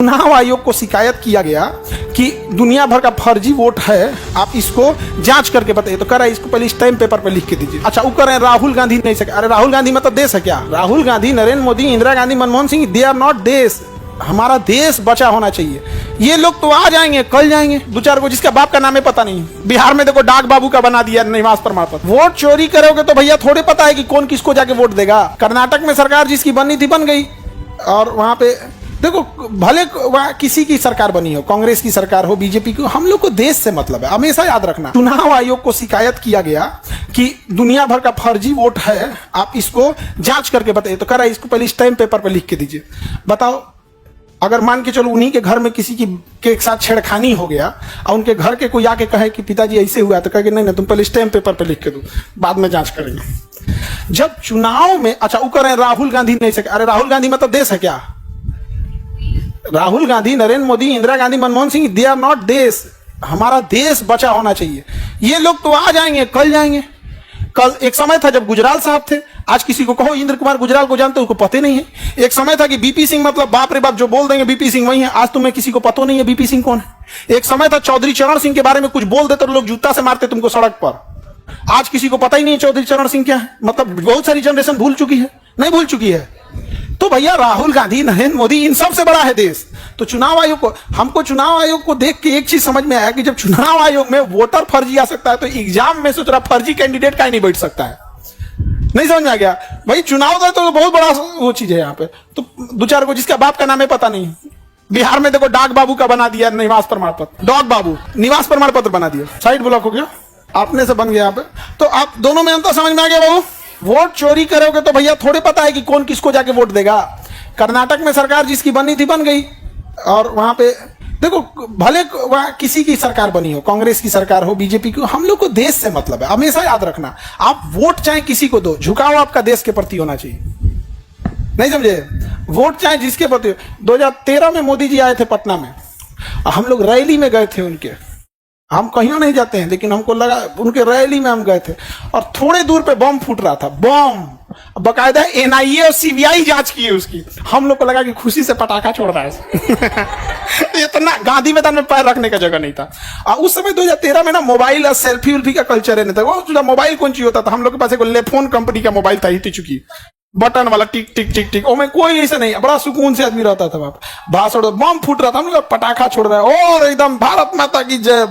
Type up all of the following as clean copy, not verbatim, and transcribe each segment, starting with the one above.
चुनाव आयोग को शिकायत किया गया कि दुनिया भर का फर्जी वोट है, आप इसको जांच करके बताइए। तो कह रहा है इसको पहले स्टैम्प पेपर पे लिख के दीजिए। अच्छा, वो कह रहे हैं राहुल गांधी नहीं सके। अरे राहुल गांधी मतलब देश है क्या? Rahul Gandhi, Narendra Modi, Indira Gandhi, Manmohan Singh, they are not देश। हमारा देश बचा होना चाहिए। ये लोग तो आ जाएंगे, कल जाएंगे, दो चार को जिसका बाप का नाम है पता नहीं। बिहार में देखो डाक बाबू का बना दिया निवास प्रमाण पत्र। वोट चोरी करोगे तो भैया थोड़े पता है कि कौन किसको जाके वोट देगा। कर्नाटक में सरकार जिसकी बननी थी बन गई, और वहां पे देखो भले वहां किसी की सरकार बनी हो, कांग्रेस की सरकार हो, बीजेपी की, हम लोग को देश से मतलब है, हमेशा याद रखना। चुनाव आयोग को शिकायत किया गया कि दुनिया भर का फर्जी वोट है, आप इसको जांच करके बताइए। तो कह रहा है इसको पहले स्टैम्प पेपर पे लिख के दीजिए। बताओ, अगर मान के चलो उन्हीं के घर में किसी की के साथ छेड़खानी हो गया और उनके घर के कोई आके कहे कि पिताजी ऐसे हुआ, तो कहे नहीं तुम पहले स्टैम्प पेपर पे लिख के दो, बाद में जांच करेंगे। जब चुनाव में, अच्छा वो कह रहे हैं राहुल गांधी नहीं सके। अरे राहुल गांधी मतलब देश है क्या? Rahul Gandhi, Narendra Modi, Indira Gandhi, Manmohan Singh, they are not देश। हमारा देश बचा होना चाहिए। ये लोग तो आ जाएंगे, कल जाएंगे। कल एक समय था जब गुजराल साहब थे, आज किसी को कहो इंद्र कुमार गुजराल को जानते हो, उनको पता नहीं है। एक समय था कि बीपी सिंह मतलब बाप रे बाप जो बोल देंगे बीपी सिंह वही है, आज तुम्हें किसी को पता नहीं है बीपी सिंह कौन है। एक समय था चौधरी चरण सिंह के बारे में कुछ बोल देते तो लोग जूता से मारते तुमको सड़क पर, आज किसी को पता ही नहीं है चौधरी चरण सिंह क्या है। मतलब बहुत सारी जनरेशन भूल चुकी है, नहीं भूल चुकी है। तो भैया राहुल गांधी, नरेंद्र मोदी, इन सबसे बड़ा है देश। तो चुनाव आयोग को, हमको चुनाव आयोग को देख के एक चीज समझ में आया कि जब चुनाव आयोग में वोटर फर्जी आ सकता है तो एग्जाम में सोच रहा फर्जी कैंडिडेट का ही नहीं बैठ सकता है। नहीं समझ में आ गया भाई? चुनाव तो बहुत बड़ा वो चीज है यहाँ पे। तो दो चार को जिसका बाप का नाम है पता नहीं। बिहार में देखो डाक बाबू का बना दिया निवास प्रमाण पत्र, डॉग बाबू निवास प्रमाण पत्र बना दिया, साइड ब्लॉक हो गया, आपने से बन गया यहाँ पे। तो आप दोनों में अंतर समझ में आ गया बाबू? वोट चोरी करोगे तो भैया थोड़े पता है कि कौन किसको जाके वोट देगा। कर्नाटक में सरकार जिसकी बननी थी बन गई, और वहां पे देखो भले वहां किसी की सरकार बनी हो, कांग्रेस की सरकार हो, बीजेपी की, हम लोग को देश से मतलब है, हमेशा याद रखना। आप वोट चाहे किसी को दो, झुकाव आपका देश के प्रति होना चाहिए। नहीं समझे? वोट चाहे जिसके प्रति। 2013 में मोदी जी आए थे पटना में, हम लोग रैली में गए थे उनके। हम कहीं नहीं जाते हैं, लेकिन हमको लगा उनके रैली में हम गए थे, और थोड़े दूर पे बम फूट रहा था, बम बकायदा एनआईए और सीबीआई जांच की है उसकी। हम लोग को लगा कि खुशी से पटाखा छोड़ रहा है। इतना गांधी मैदान में पैर रखने का जगह नहीं था। और उस समय 2013 में ना मोबाइल और सेल्फी उल्फी का कल्चर नहीं था। वो मोबाइल कौन सी होता था, हम लोग के पास एक लेफोन कंपनी का मोबाइल था, हिट चुकी बटन वाला, टिक टिक टिक टिक। में कोई ऐसा नहीं, बड़ा सुकून से आदमी रहता था। वहां भाषण, बम फूट रहा था, हम लोग पटाखा छोड़ रहा है और एकदम भारत माता की जय।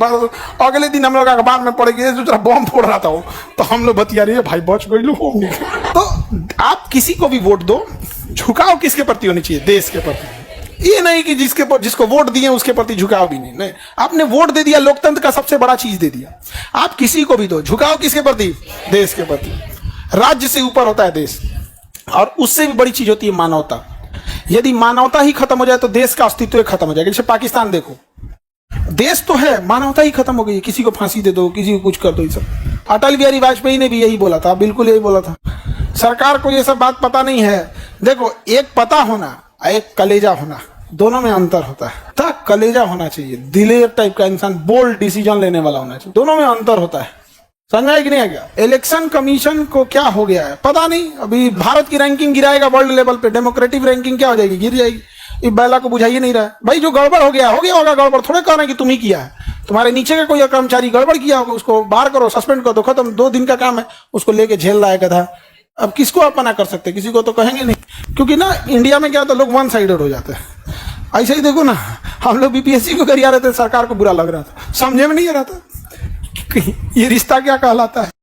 अगले दिन हम लोग अखबार में पढ़ गए बम फोड़ रहा था वो, तो हम लोग बतिया रही है भाई बच गई लोग। तो आप किसी को भी वोट दो, झुकाव किसके प्रति होनी चाहिए? देश के प्रति। ये नहीं कि जिसको वोट दिए उसके प्रति झुकाव भी नहीं। आपने वोट दे दिया, लोकतंत्र का सबसे बड़ा चीज दे दिया। आप किसी को भी दो, झुकाव किसके प्रति? देश के प्रति। राज्य से ऊपर होता है देश, और उससे भी बड़ी चीज होती है मानवता। यदि मानवता ही खत्म हो जाए तो देश का अस्तित्व खत्म हो जाएगा। जैसे पाकिस्तान देखो, देश तो है, मानवता ही खत्म हो गई। किसी को फांसी दे दो, किसी को कुछ कर दो, ये सब। अटल बिहारी वाजपेयी ने भी यही बोला था, बिल्कुल यही बोला था। सरकार को ये सब बात पता नहीं है। देखो, एक पता होना, एक कलेजा होना, दोनों में अंतर होता है। तो कलेजा होना चाहिए, दिलेर टाइप का इंसान, बोल्ड डिसीजन लेने वाला होना चाहिए। दोनों में अंतर होता है। समझा है कि नहीं? आ गया? इलेक्शन कमीशन को क्या हो गया है पता नहीं। अभी भारत की रैंकिंग गिराएगा वर्ल्ड लेवल पे, डेमोक्रेटिक रैंकिंग क्या हो जाएगी? गिर जाएगी। ये बैला को बुझाइए नहीं रहा है भाई। जो गड़बड़ हो गया होगा गड़बड़, थोड़े कह रहे हैं कि तुम ही किया है। तुम्हारे नीचे का कोई कर्मचारी गड़बड़ किया होगा, उसको बाहर करो, सस्पेंड कर दो, खत्म। 2 दिन का काम है, उसको लेके झेल रहा है गधा। अब किसको आप मना कर सकते? किसी को तो कहेंगे नहीं, क्योंकि ना इंडिया में क्या होता है, लोग वन साइडेड हो जाते हैं। ऐसे ही देखो ना, हम लोग बीपीएससी को करिया रहे थे, सरकार को बुरा लग रहा था, समझे में नहीं आ रहा था ये रिश्ता क्या कहलाता है।